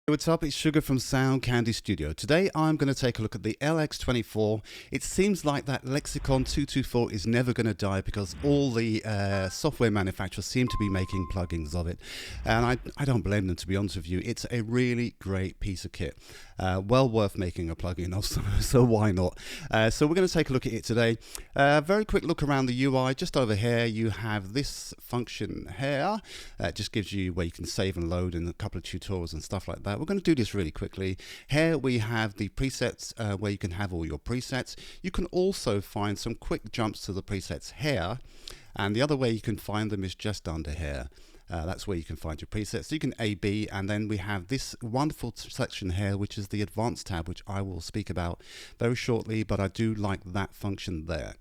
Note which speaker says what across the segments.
Speaker 1: What's up? It's Sugar from Soundkandy Studio. Today I'm going to take a look at the LX-24. It seems like that Lexicon 224 is never going to die because all the software manufacturers seem to be making plugins of it. And I don't blame them, to be honest with you. It's a really great piece of kit. Well worth making a plugin of, so why not? So we're going to take a look at it today. Very quick look around the UI. Just over here you have this function here. It just gives you where you can save and load and a couple of tutorials and stuff like that. We're going to do this really quickly. Here we have the presets where you can have all your presets. You can also find some quick jumps to the presets here, and the other way you can find them is just under here. That's where you can find your presets. So you can A/B, and then we have this wonderful section here, which is the advanced tab, which I will speak about very shortly, but I do like that function there.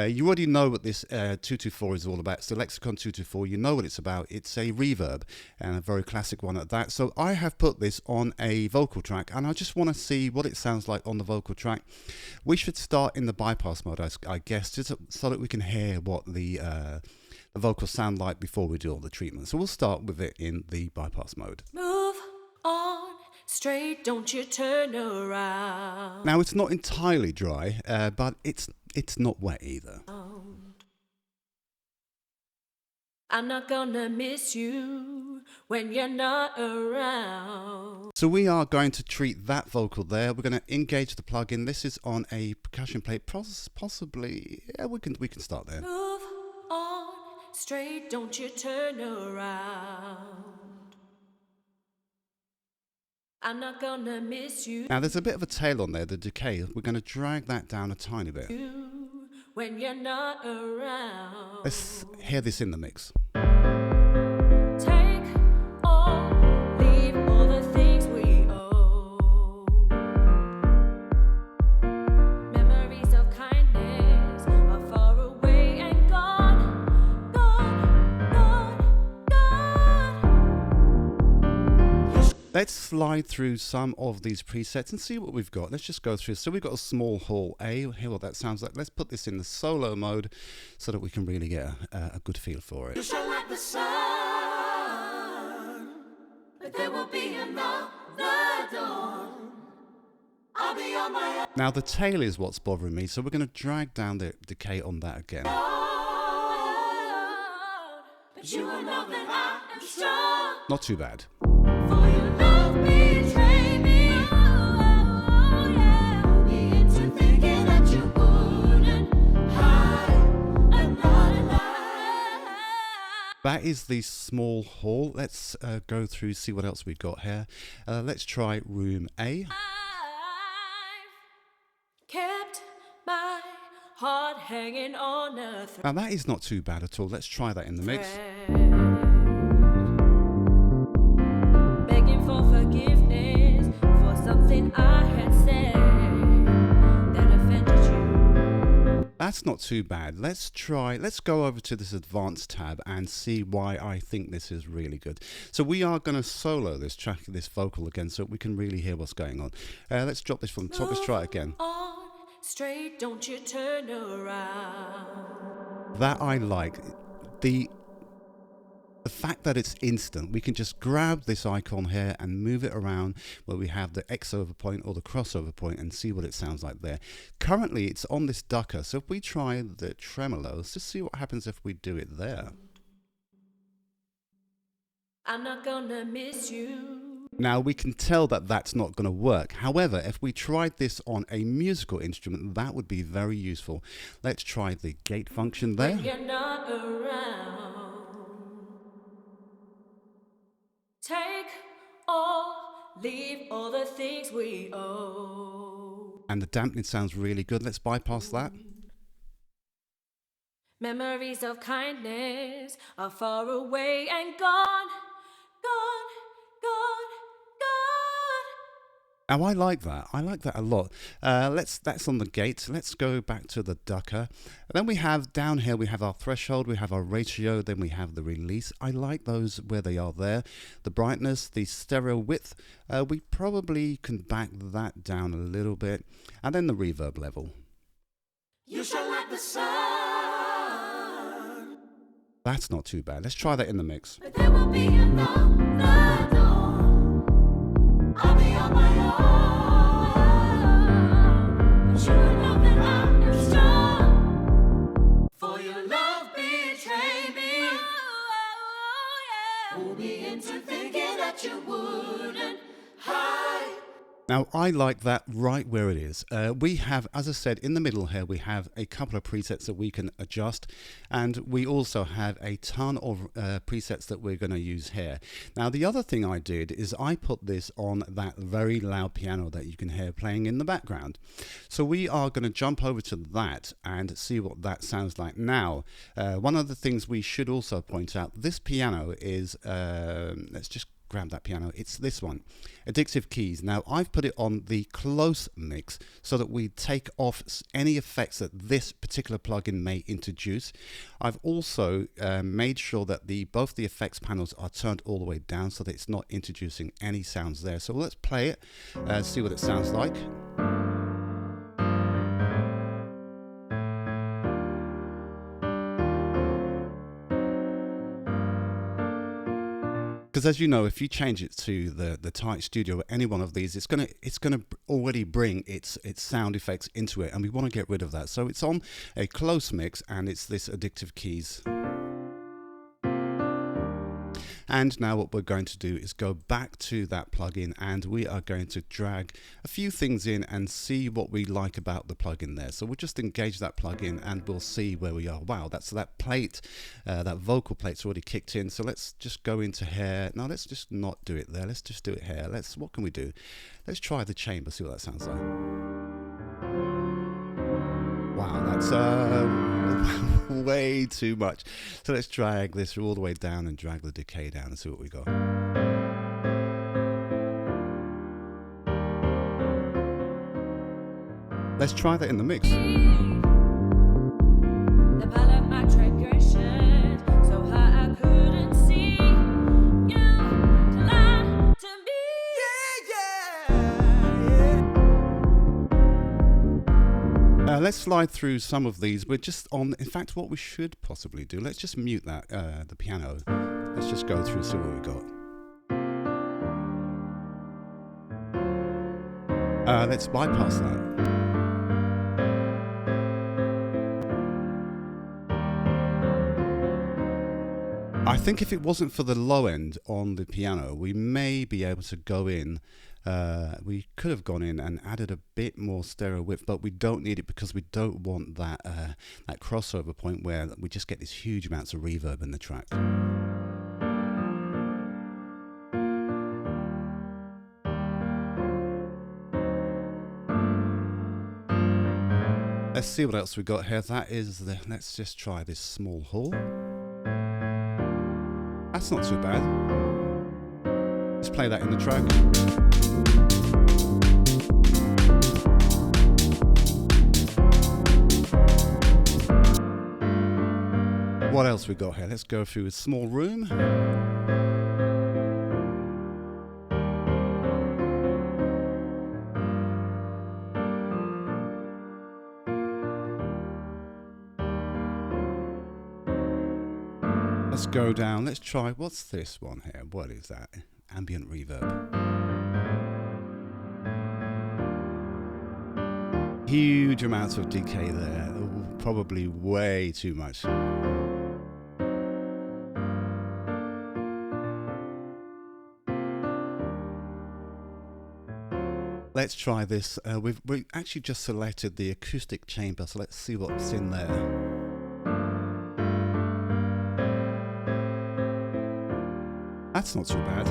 Speaker 1: You already know what this 224 is all about. It's the Lexicon 224. You know what it's about. It's a reverb, and a very classic one at that. So I have put this on a vocal track, and I just want to see what it sounds like on the vocal track. We should start in the bypass mode, I guess, just so that we can hear what the vocals sound like before we do all the treatment. So we'll start with it in the bypass mode.
Speaker 2: Move on straight, don't you turn around.
Speaker 1: Now it's not entirely dry, but it's not wet either.
Speaker 2: I'm not gonna miss you when you're not around.
Speaker 1: So we are going to treat that vocal there. We're going to engage the plugin. This is on a percussion plate, possibly. Yeah, we can start there.
Speaker 2: Move on straight, don't you turn around. I'm not gonna miss you.
Speaker 1: Now there's a bit of a tail on there, the decay. We're going to drag that down a tiny bit.
Speaker 2: When you're not around.
Speaker 1: Let's hear this in the mix.
Speaker 2: Take or leave all the things we owe. Memories of kindness are far away and gone, gone, gone.
Speaker 1: Let's slide through some of these presets and see what we've got. Let's just go through. So we've got a small hall A. Hear what that sounds like. Let's put this in the solo mode so that we can really get a good feel for it.
Speaker 2: You shall like the sun, but there will be another dawn. I'll be on my own.
Speaker 1: Now the tail is what's bothering me, so we're going to drag down the decay on that again.
Speaker 2: But you will know that I am strong.
Speaker 1: Not too bad.
Speaker 2: For your love betrayed me. Oh, yeah. Fooled me into thinking that you wouldn't hide another lie.
Speaker 1: That is the small hall. Let's go through, see what else we've got here. Let's try room A.
Speaker 2: I've kept my heart hanging on a thread.
Speaker 1: Now that is not too bad at all. Let's try that in the mix.
Speaker 2: Begging for forgiveness for something I had said that offended you.
Speaker 1: That's not too bad. Let's go over to this advanced tab and see why I think this is really good. So we are going to solo this track, this vocal again, so we can really hear what's going on. Let's drop this from the top. Let's try it again.
Speaker 2: On straight, don't you turn around.
Speaker 1: That I like. The fact that it's instant, we can just grab this icon here and move it around where we have the X over point or the crossover point and see what it sounds like there. Currently it's on this ducker, so if we try the tremolo, let's just see what happens if we do it there.
Speaker 2: I'm not gonna miss you.
Speaker 1: Now we can tell that that's not going to work. However, if we tried this on a musical instrument, that would be very useful. Let's try the gate function there.
Speaker 2: When you're not around. Take or leave all the things we owe.
Speaker 1: And the dampening sounds really good. Let's bypass that.
Speaker 2: Memories of kindness are far away and gone, gone, gone, gone.
Speaker 1: Now I like that. I like that a lot. That's on the gate. Let's go back to the ducker. And then we have down here, we have our threshold, we have our ratio, then we have the release. I like those where they are there. The brightness, the stereo width, we probably can back that down a little bit. And then the reverb level.
Speaker 2: You shall like the sun.
Speaker 1: That's not too bad. Let's try that in the mix.
Speaker 2: But there will be another dawn. Fool me into thinking that you wouldn't hide.
Speaker 1: Now, I like that right where it is. We have, as I said, in the middle here, we have a couple of presets that we can adjust, and we also have a ton of presets that we're going to use here. Now, the other thing I did is I put this on that very loud piano that you can hear playing in the background. So we are going to jump over to that and see what that sounds like. Now, one of the things we should also point out, this piano is, let's just grab that piano, it's this one, Addictive Keys. Now I've put it on the close mix so that we take off any effects that this particular plugin may introduce. I've also made sure that both the effects panels are turned all the way down so that it's not introducing any sounds there. So let's play it, see what it sounds like. Because as you know, if you change it to the Tight Studio or any one of these, it's gonna already bring its sound effects into it, and we want to get rid of that. So it's on a close mix, and it's this Addictive Keys. And now what we're going to do is go back to that plugin, and we are going to drag a few things in and see what we like about the plugin there. So we'll just engage that plugin and we'll see where we are. Wow, that's that plate, that vocal plate's already kicked in. So let's just go into here. No, let's just not do it there. Let's just do it here. What can we do? Let's try the chamber, see what that sounds like. Wow, that's way too much. So let's drag this all the way down and drag the decay down and see what we got. Let's try that in the mix.
Speaker 2: The pile of my transgression, so high I couldn't see you to lie to me.
Speaker 1: Let's slide through some of these. We're just on, in fact, what we should possibly do, let's just mute that, the piano. Let's just go through, see what we got. Let's bypass that. I think if it wasn't for the low end on the piano, we may be able to go in. We could have gone in and added a bit more stereo width, but we don't need it because we don't want that that crossover point where we just get these huge amounts of reverb in the track. Let's see what else we got here. That is let's just try this small hall. That's not too bad. Let's play that in the track. What else we got here? Let's go through a small room. Let's go down. Let's try, what's this one here? What is that? Ambient reverb. Huge amounts of decay there. Probably way too much. Let's try this. We actually just selected the acoustic chamber, so let's see what's in there. That's not too bad.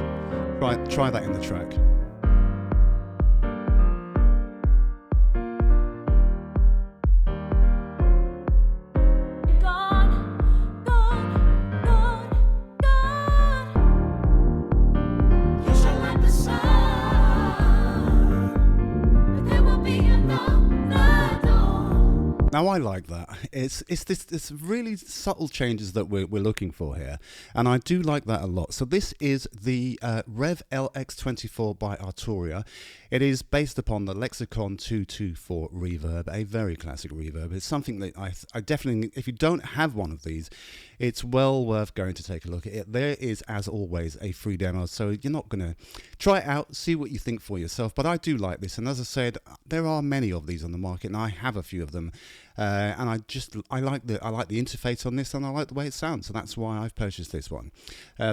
Speaker 1: Try that in the track.
Speaker 2: Gone, gone, gone, gone. You shall let the sun, but there will be another dawn.
Speaker 1: Now I like that. It's this really subtle changes that we're looking for here, and I do like that a lot. So this is the Rev LX-24 by Arturia. It is based upon the Lexicon 224 reverb, a very classic reverb. It's something that I definitely, if you don't have one of these, it's well worth going to take a look at it. There is, as always, a free demo, so you're not going to try it out, see what you think for yourself. But I do like this, and as I said, there are many of these on the market, and I have a few of them. and I like the interface on this, and I like the way it sounds. So that's why I've purchased this one.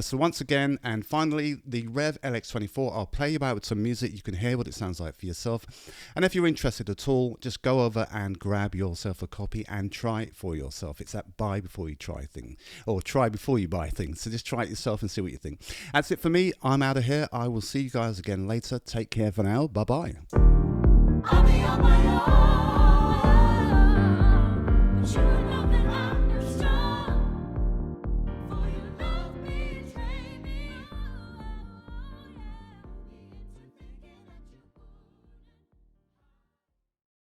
Speaker 1: So once again, and finally, the Rev LX-24. I'll play you out with some music. You can hear what it sounds like for yourself. And if you're interested at all, just go over and grab yourself a copy and try it for yourself. It's that buy before you try thing, or try before you buy things. So just try it yourself and see what you think. That's it for me. I'm out of here. I will see you guys again later. Take care for now. Bye bye.
Speaker 2: I'll be on my own.